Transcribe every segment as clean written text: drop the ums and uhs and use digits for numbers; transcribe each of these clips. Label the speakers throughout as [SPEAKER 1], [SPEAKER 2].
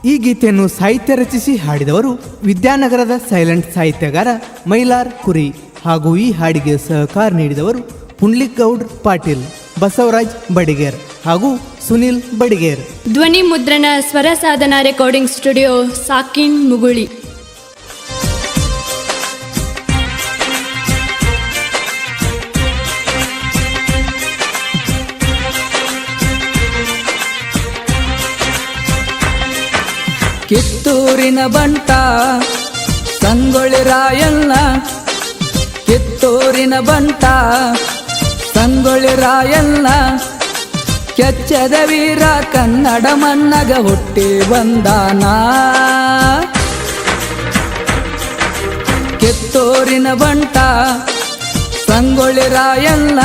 [SPEAKER 1] ಈ ಗೀತೆಯನ್ನು ಸಾಹಿತ್ಯ ರಚಿಸಿ ಹಾಡಿದವರು ವಿದ್ಯಾನಗರದ ಸೈಲೆಂಟ್ ಸಾಹಿತ್ಯಗಾರ ಮೈಲಾರ್ ಕುರಿ ಹಾಗೂ ಈ ಹಾಡಿಗೆ ಸಹಕಾರ ನೀಡಿದವರು ಪುಂಡ್ಲಿಗೌಡ್ ಪಾಟೀಲ್, ಬಸವರಾಜ್ ಬಡಿಗೇರ್ ಹಾಗೂ ಸುನಿಲ್ ಬಡಿಗೇರ್.
[SPEAKER 2] ಧ್ವನಿ ಮುದ್ರಣ ಸ್ವರ ಸಾಧನ ರೆಕಾರ್ಡಿಂಗ್ ಸ್ಟುಡಿಯೋ, ಸಾಕಿನ್ ಮುಗುಳಿ.
[SPEAKER 3] ಕಿತ್ತೂರಿನ ಬಂಟ ಸಂಗೊಳ್ಳಿ ರಾಯಣ್ಣ, ಕಿತ್ತೂರಿನ ಬಂಟ ಸಂಗೊಳ್ಳಿ ರಾಯಣ್ಣ, ಕೆಚ್ಚದ ವೀರ ಕನ್ನಡ ಮಣ್ಣಗ ಹುಟ್ಟಿ ಬಂದಾನ. ಕಿತ್ತೂರಿನ ಬಂಟ ಸಂಗೊಳ್ಳಿ ರಾಯಣ್ಣ,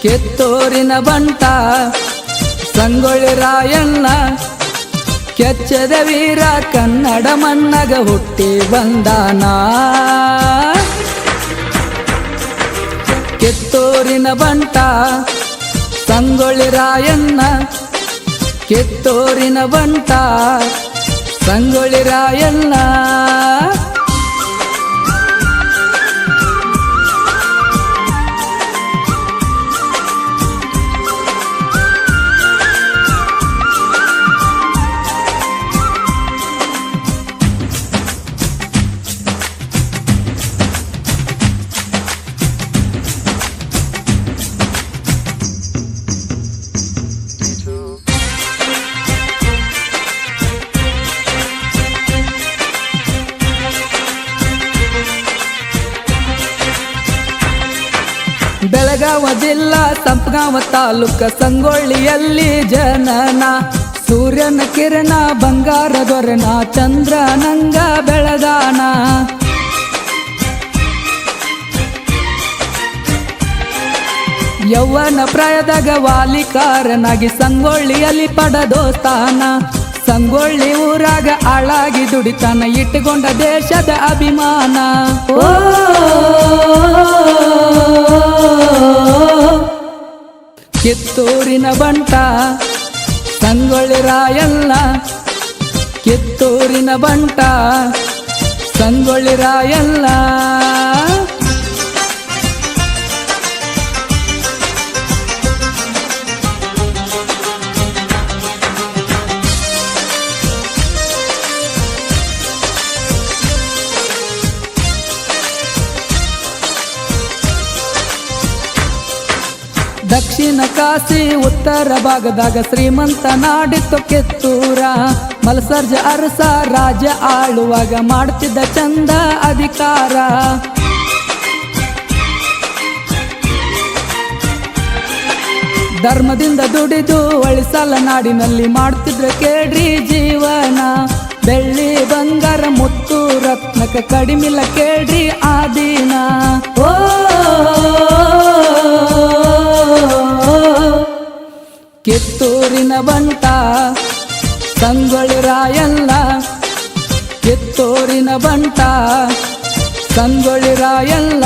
[SPEAKER 3] ಕಿತ್ತೂರಿನ ಬಂಟ ಸಂಗೊಳ್ಳಿ ರಾಯಣ್ಣ, ಕೆಚ್ಚದ ವೀರ ಕನ್ನಡ ಮಣ್ಣಗ ಹುಟ್ಟಿ ಬಂದಾನ. ಕಿತ್ತೂರಿನ ಬಂಟ ಸಂಗೊಳ್ಳಿ ರಾಯಣ್ಣ, ಕಿತ್ತೂರಿನ ಬಂಟ ಸಂಗೊಳ್ಳಿ ರಾಯಣ್ಣ. ಬೆಳಗಾವ ಜಿಲ್ಲಾ ಸಂಪಗಾಂವ ತಾಲೂಕ ಸಂಗೊಳ್ಳಿಯಲ್ಲಿ ಜನನ, ಸೂರ್ಯನ ಕಿರಣ ಬಂಗಾರದೊರನ ಚಂದ್ರನಂಗ ಬೆಳಗಾನ. ಯೌವನ ಪ್ರಾಯದಾಗ ವಾಲಿಕಾರನಾಗಿ ಸಂಗೊಳ್ಳಿಯಲ್ಲಿ ಪಡೆದೋ ಸ್ಥಾನ. ಸಂಗೊಳ್ಳಿ ಊರಾಗ ಆಳಾಗಿ ದುಡಿತಾನ, ಇಟ್ಟುಕೊಂಡ ದೇಶದ ಅಭಿಮಾನ. ಓ ಕಿತ್ತೂರಿನ ಬಂಟ ಸಂಗೊಳ್ಳಿ ರಾಯಣ್ಣ, ಕಿತ್ತೂರಿನ ಬಂಟ ಸಂಗೊಳ್ಳಿ ರಾಯಣ್ಣ. ದಕ್ಷಿಣ ಕಾಶಿ ಉತ್ತರ ಭಾಗದಾಗ ಶ್ರೀಮಂತ ನಾಡಿತ್ತು ಕಿತ್ತೂರ. ಮಲ್ಸರ್ಜ ಅರಸ ರಾಜ್ಯ ಆಳುವಾಗ ಮಾಡ್ತಿದ್ದ ಚಂದ ಅಧಿಕಾರ. ಧರ್ಮದಿಂದ ದುಡಿದು ಒಳಿಸಲ ನಾಡಿನಲ್ಲಿ ಮಾಡ್ತಿದ್ರ ಕೇಳ್ರಿ ಜೀವನ. ಬೆಳ್ಳಿ ಬಂಗಾರ ಮುತ್ತು ರತ್ನಕ ಕಡಿಮಿಲ್ಲ ಕೇಳ್ರಿ ಆ ದಿನ. ಓ ಕಿತ್ತೂರಿನ ಬಂಟ ಸಂಗೊಳ್ಳಿ ರಾಯಣ್ಣ, ಕಿತ್ತೂರಿನ ಬಂಟ ಸಂಗೊಳ್ಳಿ ರಾಯಣ್ಣ.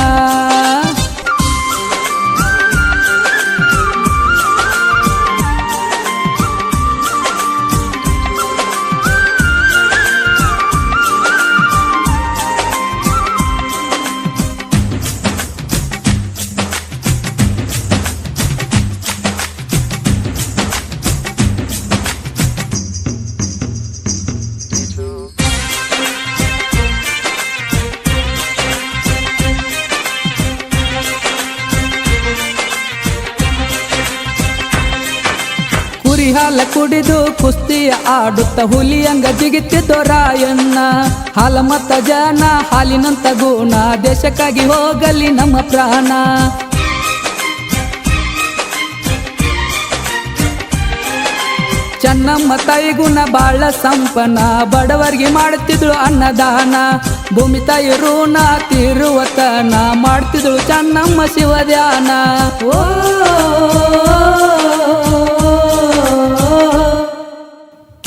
[SPEAKER 3] ಹಾಲ ಕುಡಿದು ಕುಸ್ತಿಯ ಆಡುತ್ತ ಹುಲಿಯಂಗ ಜಿಗಿತಿದ್ದೋ ರಾಯಣ್ಣ. ಹಾಲ ಮತ್ತ ಜನ ಹಾಲಿನಂತ ಗುಣ, ದೇಶಕ್ಕಾಗಿ ಹೋಗಲಿ ನಮ್ಮ ಪ್ರಾಣ. ಚೆನ್ನಮ್ಮ ತಾಯಿ ಗುಣ ಬಾಳ ಸಂಪನ್ನ, ಬಡವರಿಗೆ ಮಾಡುತ್ತಿದ್ಳು ಅನ್ನದಾನ. ಭೂಮಿ ತಾಯಿ ಋಣ ತೀರುವತನ, ಮಾಡ್ತಿದ್ಳು ಚೆನ್ನಮ್ಮ ಶಿವಧ್ಯಾನ. ಓ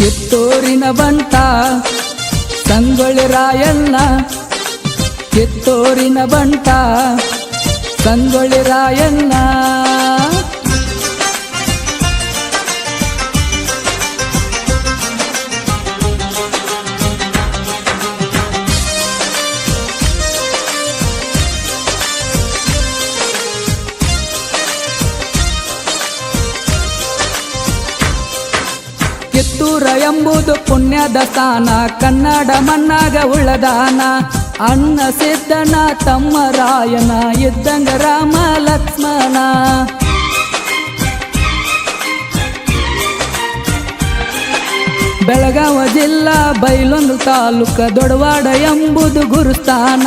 [SPEAKER 3] ಕಿತ್ತೂರಿನ ಬಂಟ ಸಂಗೊಳ್ಳಿ ರಾಯಣ್ಣ, ಕಿತ್ತೂರಿನ ಬಂಟ ಸಂಗೊಳ್ಳಿ ರಾಯಣ್ಣ. ಕಿತ್ತೂರ ಎಂಬುದು ಪುಣ್ಯದ ಸ್ಥಾನ, ಕನ್ನಡ ಮಣ್ಣಾಗ ಉಳದಾನ. ಅಣ್ಣ ಸಿದ್ದನ ತಮ್ಮ ರಾಯನ ಇದ್ದಂಗ ರಾಮ ಲಕ್ಷ್ಮಣ. ಬೆಳಗಾವ ಜಿಲ್ಲಾ ಬೈಲೊಂದು ತಾಲೂಕ ದೊಡವಾಡ ಎಂಬುದು ಗುರುಸ್ಥಾನ.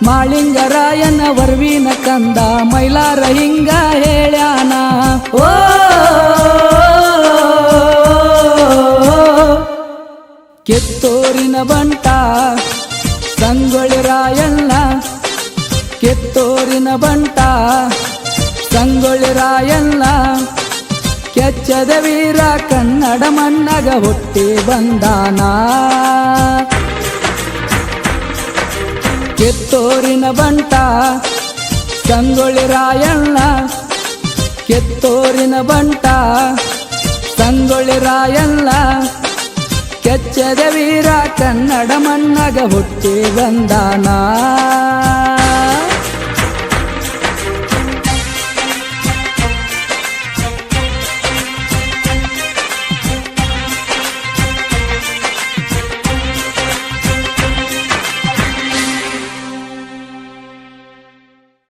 [SPEAKER 3] ಮಾಳಿಂಗರಾಯನ ವರ್ವಿನ ಕಂದ ಮೈಲಾರ ಹಿಂಗ ಹೇಳ್ಯಾನ. ಓ ಕಿತ್ತೂರಿನ ಬಂಟ ಸಂಗೊಳ್ಳಿ ರಾಯಣ್ಣ, ಕಿತ್ತೂರಿನ ಬಂಟ ಸಂಗೊಳ್ಳಿ ರಾಯಣ್ಣ. ಕೆಚ್ಚದ ವೀರ ಕನ್ನಡ ಮಣ್ಣಾಗ ಹುಟ್ಟಿ ಬಂದಾನ. ಕಿತ್ತೂರಿನ ಬಂಟ ಸಂಗೊಳ್ಳಿ ರಾಯಣ್ಣ, ಕಿತ್ತೂರಿನ ಬಂಟ ಸಂಗೊಳ್ಳಿ ರಾಯಣ್ಣ. ಕೆಚ್ಚದ ವೀರ ಕನ್ನಡ ಮಣ್ಣಾಗ ಹುಟ್ಟಿ ಬಂದಾನ.